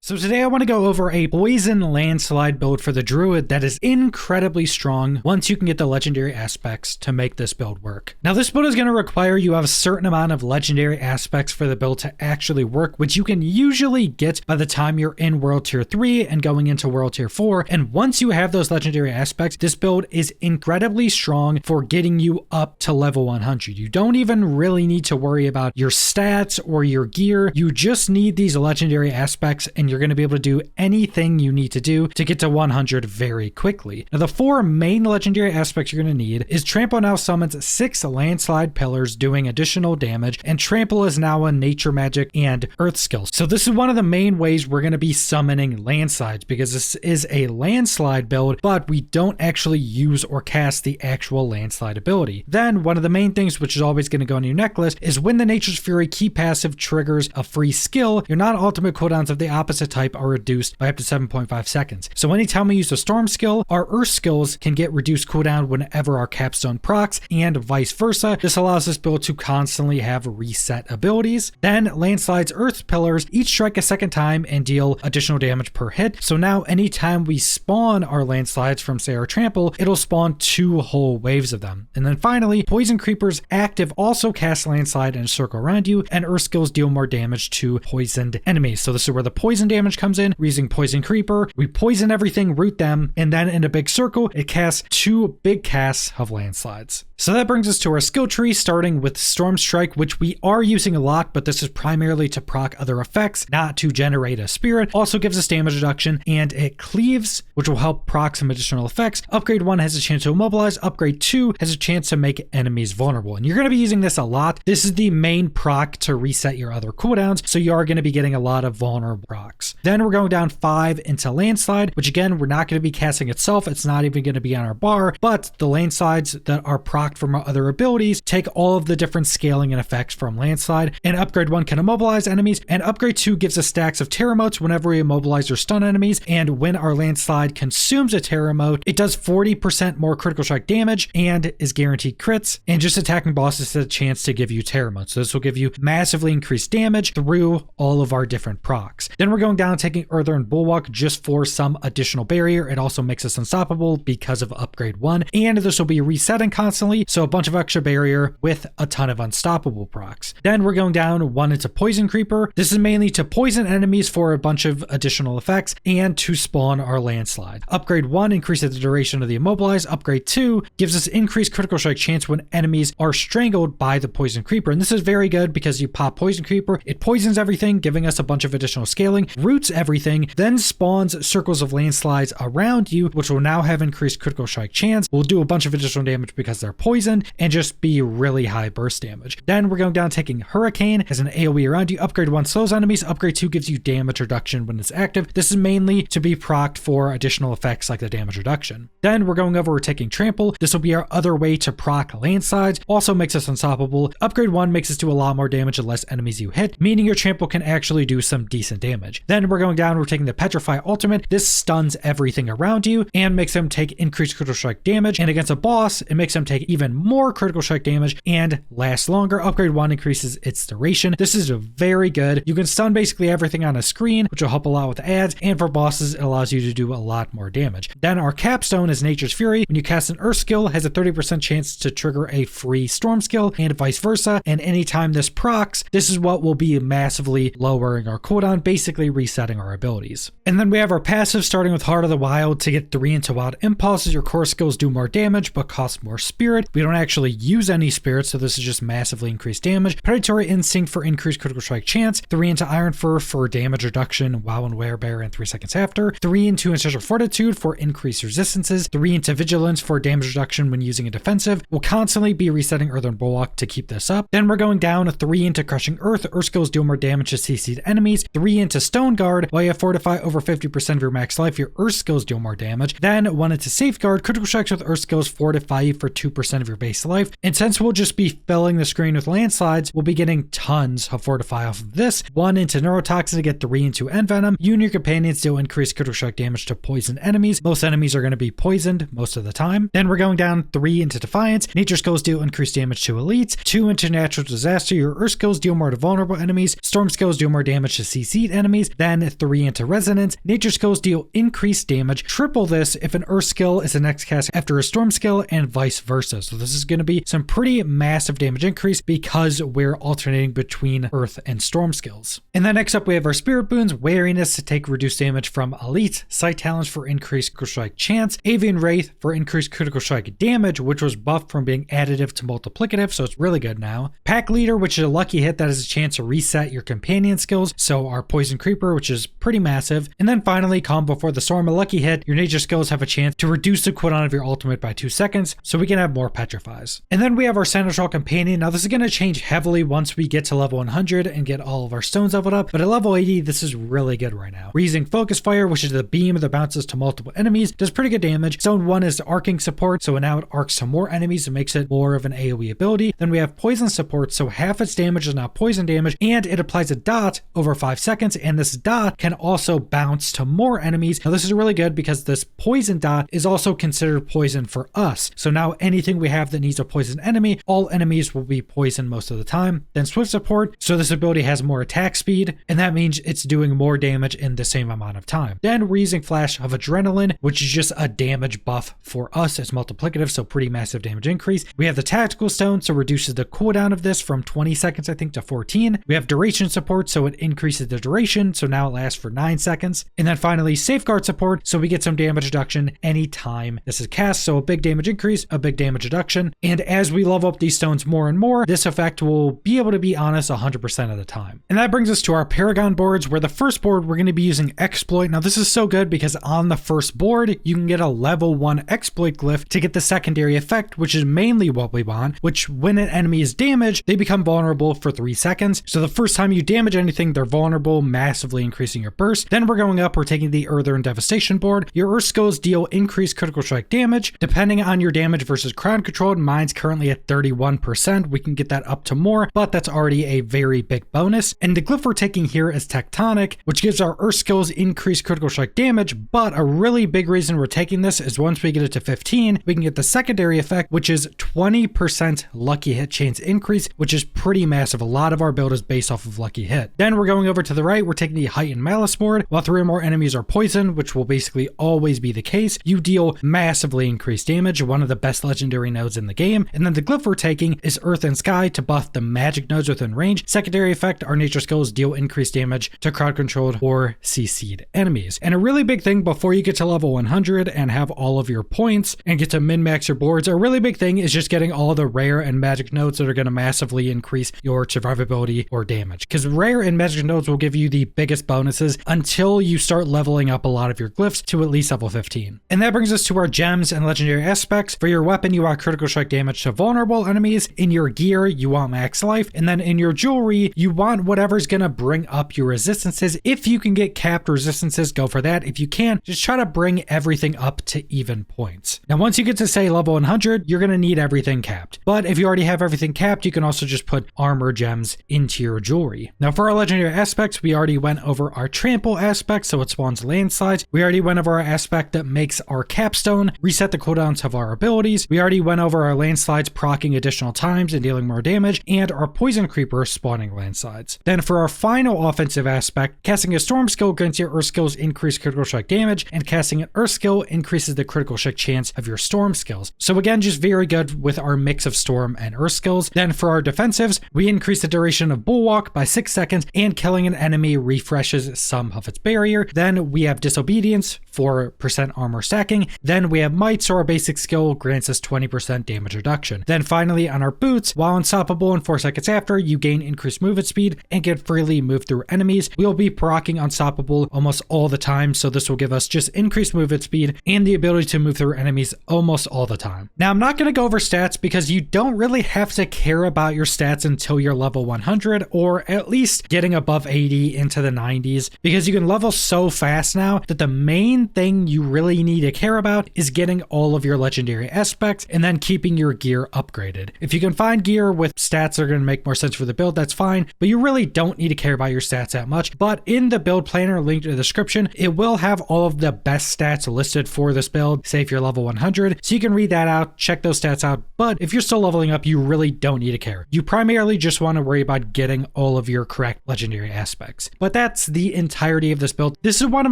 So today I want to go over a poison landslide build for the Druid that is incredibly strong once you can get the legendary aspects to make this build work. Now this build is going to require you have a certain amount of legendary aspects for the build to actually work, which you can usually get by the time you're in World Tier 3 and going into World Tier 4. And once you have those legendary aspects, this build is incredibly strong for getting you up to level 100. You don't even really need to worry about your stats or your gear. You just need these legendary aspects and you're going to be able to do anything you need to do to get to 100 very quickly. Now the four main legendary aspects you're going to need is Trample now summons 6 landslide pillars doing additional damage, and Trample is now a nature magic and earth skill. So this is one of the main ways we're going to be summoning landslides, because this is a landslide build, but we don't actually use or cast the actual landslide ability. Then one of the main things which is always going to go on your necklace is when the Nature's Fury key passive triggers a free skill, your non-ultimate cooldowns of the opposite type are reduced by up to 7.5 seconds. So anytime we use a storm skill, our earth skills can get reduced cooldown whenever our capstone procs, and vice versa. This allows this build to constantly have reset abilities. Then landslide's earth pillars each strike a second time and deal additional damage per hit. So now anytime we spawn our landslides from say our trample, it'll spawn 2 whole waves of them. And then finally, poison creepers active also cast landslide in a circle around you, and earth skills deal more damage to poisoned enemies. So this is where the poison damage comes in. We're using poison creeper, we poison everything, root them, and then in a big circle it casts 2 big casts of landslides. So that brings us to our skill tree, starting with Storm Strike, which we are using a lot, but this is primarily to proc other effects, not to generate a spirit. Also gives us damage reduction, and it cleaves, which will help proc some additional effects. Upgrade 1 has a chance to immobilize, upgrade 2 has a chance to make enemies vulnerable, and you're going to be using this a lot. This is the main proc to reset your other cooldowns, so you are going to be getting a lot of vulnerable procs. Then we're going down 5 into Landslide, which again, we're not going to be casting itself. It's not even going to be on our bar, but the landslides that are proc from our other abilities take all of the different scaling and effects from Landslide. And upgrade 1 can immobilize enemies, and upgrade 2 gives us stacks of terror motes whenever we immobilize or stun enemies. And when our landslide consumes a terror mote, it does 40% more critical strike damage and is guaranteed crits, and just attacking bosses has a chance to give you terror motes. So this will give you massively increased damage through all of our different procs. Then we're going down taking Earthen Bulwark just for some additional barrier. It also makes us unstoppable because of upgrade 1, and this will be resetting constantly, so a bunch of extra barrier with a ton of unstoppable procs. Then we're going down 1 into Poison Creeper. This is mainly to poison enemies for a bunch of additional effects and to spawn our landslide. Upgrade 1 increases the duration of the immobilize. Upgrade 2 gives us increased critical strike chance when enemies are strangled by the Poison Creeper, and this is very good because you pop Poison Creeper, it poisons everything, giving us a bunch of additional scaling, roots everything, then spawns circles of landslides around you, which will now have increased critical strike chance, will do a bunch of additional damage because they're poisoned, and just be really high burst damage. Then we're going down taking Hurricane as an AoE around you. Upgrade 1 slows enemies, upgrade 2 gives you damage reduction when it's active. This is mainly to be procced for additional effects like the damage reduction. Then we're going over, we're taking Trample. This will be our other way to proc landslides, also makes us unstoppable. Upgrade 1 makes us do a lot more damage the less enemies you hit, meaning your Trample can actually do some decent damage. Then we're going down, we're taking the Petrify ultimate. This stuns everything around you and makes them take increased critical strike damage, and against a boss it makes them take even more critical strike damage and last longer. Upgrade 1 increases its duration. This is very good. You can stun basically everything on a screen, which will help a lot with ads, and for bosses it allows you to do a lot more damage. Then our capstone is Nature's Fury. When you cast an earth skill, it has a 30% chance to trigger a free storm skill, and vice versa, and anytime this procs, this is what will be massively lowering our cooldown, basically resetting our abilities. And then we have our passive, starting with Heart of the Wild. To get 3 into Wild Impulses, your core skills do more damage but cost more spirit. We don't actually use any spirits, so this is just massively increased damage. Predatory Instinct for increased critical strike chance, 3 into Iron Fur for damage reduction while in Werebear and 3 seconds after, 3 into Ancestral Fortitude for increased resistances, 3 into Vigilance for damage reduction when using a defensive. We'll constantly be resetting Earthen Bulwark to keep this up. Then we're going down 3 into Crushing Earth. Earth skills deal more damage to CC'd enemies. 3 into Stone Guard. While you have Fortify over 50% of your max life, your Earth skills deal more damage. Then 1 into Safeguard. Critical strikes with Earth skills fortify you for 2% of your base life. And since we'll just be filling the screen with landslides, we'll be getting tons of Fortify off of this. 1 into Neurotoxin to get 3 into Envenom. You and your companions deal increased critical strike damage to poison enemies. Most enemies are going to be poisoned most of the time. Then we're going down 3 into Defiance. Nature skills deal increased damage to elites. 2 into Natural Disaster. Your Earth skills deal more to vulnerable enemies. Storm skills deal more damage to CC'd enemies. then 3 into Resonance. Nature skills deal increased damage, triple this if an Earth skill is the next cast after a Storm skill, and vice versa. So this is going to be some pretty massive damage increase because we're alternating between Earth and Storm skills. And then next up we have our Spirit Boons, Wariness to take reduced damage from Elite, Sight Talents for increased critical strike chance, Avian Wraith for increased critical strike damage, which was buffed from being additive to multiplicative, so it's really good now. Pack Leader, which is a lucky hit that has a chance to reset your companion skills, so our Poison Creeper, which is pretty massive. And then finally, Calm Before the Storm, a lucky hit. Your nature skills have a chance to reduce the cooldown of your ultimate by 2 seconds, so we can have more Petrifies. And then we have our Seneschal Companion. Now this is going to change heavily once we get to level 100 and get all of our stones leveled up, but at level 80, this is really good right now. We're using Focus Fire, which is the beam that bounces to multiple enemies, does pretty good damage. Zone 1 is the arcing support, so now it arcs to more enemies and makes it more of an AoE ability. Then we have Poison Support, so half its damage is now poison damage, and it applies a dot over 5 seconds, and this dot can also bounce to more enemies. Now this is really good because this poison dot is also considered poison for us. So now anything we have that needs a poison enemy, all enemies will be poisoned most of the time. Then Swift Support, so this ability has more attack speed, and that means it's doing more damage in the same amount of time. Then we're using Flash of Adrenaline, which is just a damage buff for us. It's multiplicative, so pretty massive damage increase. We have the Tactical Stone, so reduces the cooldown of this from 20 seconds, I think, to 14. We have Duration Support, so it increases the duration, so now it lasts for 9 seconds. And then finally, Safeguard Support, so we get some damage reduction anytime this is cast, so a big damage increase, a big damage reduction. And as we level up these stones more and more, this effect will be able to be on us 100% of the time. And that brings us to our Paragon Boards, where the first board we're going to be using Exploit. Now this is so good because on the first board, you can get a level 1 Exploit glyph to get the secondary effect, which is mainly what we want, which when an enemy is damaged, they become vulnerable for 3 seconds. So the first time you damage anything, they're vulnerable, massively increasing your burst. Then we're going up, we're taking the Earthen Devastation board. Your Earth skills deal increased critical strike damage. Depending on your damage versus crowd control, mine's currently at 31%. We can get that up to more, but that's already a very big bonus. And the glyph we're taking here is Tectonic, which gives our Earth skills increased critical strike damage, but a really big reason we're taking this is once we get it to 15, we can get the secondary effect, which is 20% lucky hit chance increase, which is pretty massive. A lot of our build is based off of lucky hit. Then we're going over to the right, we're taking the Heightened Malice board. While 3 or more enemies are poisoned, which will basically always be the case, you deal massively increased damage, one of the best legendary nodes in the game. And then the glyph we're taking is Earth and Sky to buff the magic nodes within range. Secondary effect, our nature skills deal increased damage to crowd controlled or CC'd enemies. And a really big thing before you get to level 100 and have all of your points and get to min-max your boards, a really big thing is just getting all the rare and magic nodes that are going to massively increase your survivability or damage. Because rare and magic nodes will give you the biggest bonuses until you start leveling up a lot of your glyphs to at least level 15. And that brings us to our gems and legendary aspects. For your weapon, you want critical strike damage to vulnerable enemies. In your gear, you want max life. And then in your jewelry, you want whatever's going to bring up your resistances. If you can get capped resistances, go for that. If you can't, just try to bring everything up to even points. Now, once you get to say level 100, you're going to need everything capped. But if you already have everything capped, you can also just put armor gems into your jewelry. Now, for our legendary aspects, we already went over our trample aspect, so it spawns landslides. We already went over our aspect that makes our capstone reset the cooldowns of our abilities. We already went over our landslides proccing additional times and dealing more damage, and our poison creeper spawning landslides. Then for our final offensive aspect, casting a storm skill grants your earth skills increase critical strike damage, and casting an earth skill increases the critical strike chance of your storm skills. So again, just very good with our mix of storm and earth skills. Then for our defensives, we increase the duration of bulwark by 6 seconds, and killing an enemy refreshes some of its barrier. Then we have disobedience for % armor stacking. Then we have might, so our basic skill grants us 20% damage reduction. Then finally on our boots, while unstoppable and 4 seconds after, you gain increased movement speed and can freely move through enemies. We'll be proccing unstoppable almost all the time, so this will give us just increased movement speed and the ability to move through enemies almost all the time. Now I'm not going to go over stats because you don't really have to care about your stats until you're level 100 or at least getting above 80 into the 90s, because you can level so fast now that the main thing you really need to care about is getting all of your legendary aspects and then keeping your gear upgraded. If you can find gear with stats that are going to make more sense for the build, that's fine, but you really don't need to care about your stats that much. But in the build planner linked in the description, it will have all of the best stats listed for this build, say if you're level 100, so you can read that out, check those stats out. But if you're still leveling up, you really don't need to care. You primarily just want to worry about getting all of your correct legendary aspects. But that that's the entirety of this build. This is one of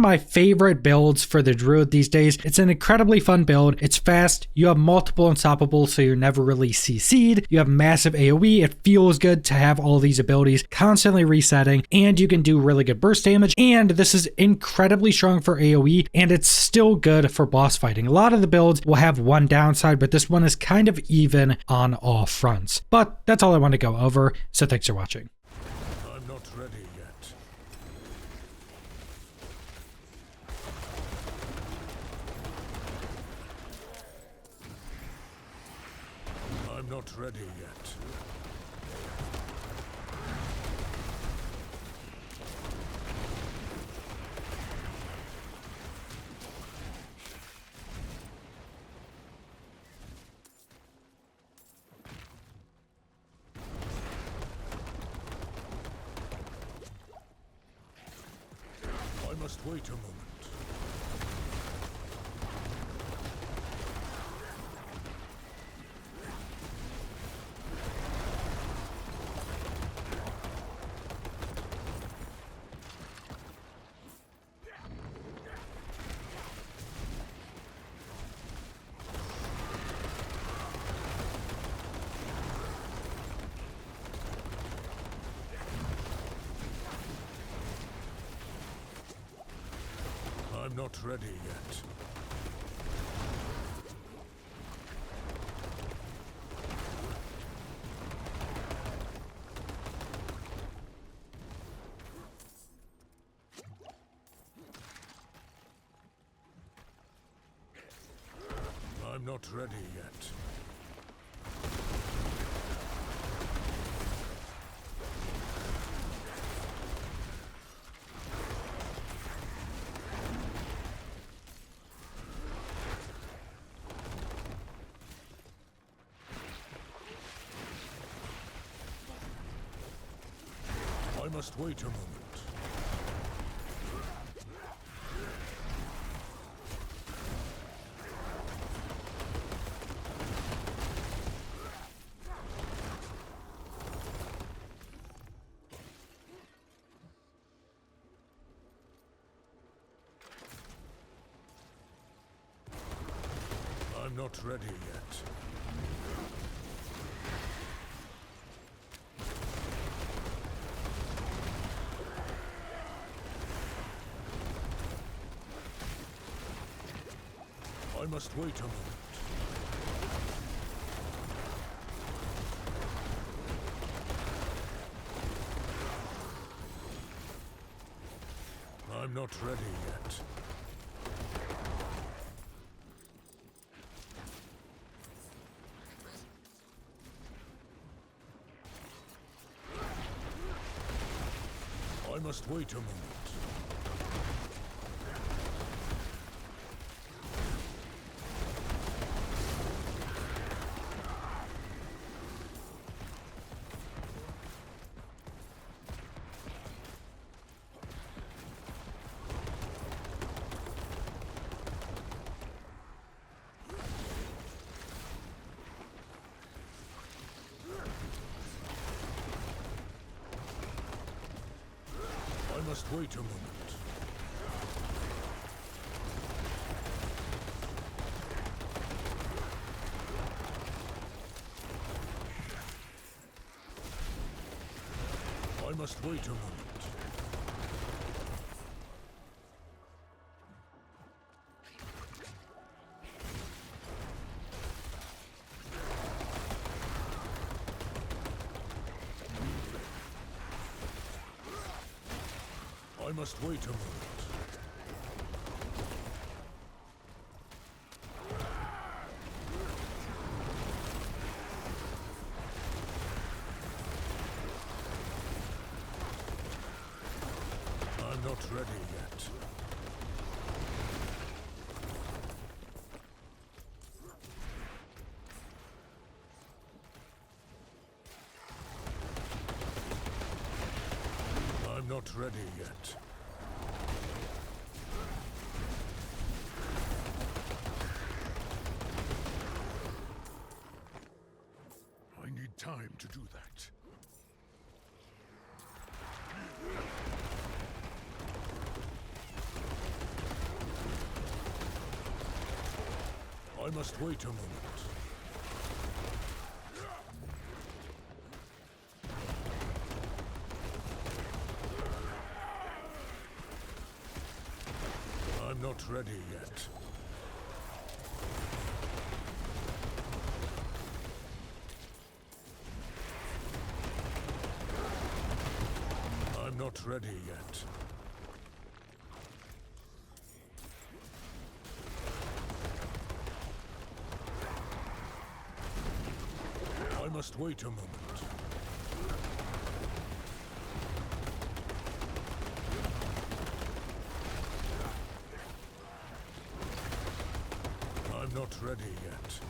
my favorite builds for the Druid these days. It's an incredibly fun build. It's fast. You have multiple unstoppables, so you're never really CC'd. You have massive AoE. It feels good to have all these abilities constantly resetting, and you can do really good burst damage. And this is incredibly strong for AoE, and it's still good for boss fighting. A lot of the builds will have one downside, but this one is kind of even on all fronts. But that's all I want to go over, so thanks for watching. I'm not ready yet. I'm not ready yet. I must wait a moment. I'm not ready yet. I'm not ready yet. I must wait a moment. I'm not ready yet. I must wait a moment. I'm not ready yet. I must wait a moment. I must wait a moment. I must wait a moment. I must wait a moment. I'm not ready yet. I'm not ready yet. I need time to do that. I must wait a moment. I'm not ready yet. I'm not ready yet. I must wait a moment. I'm not ready yet.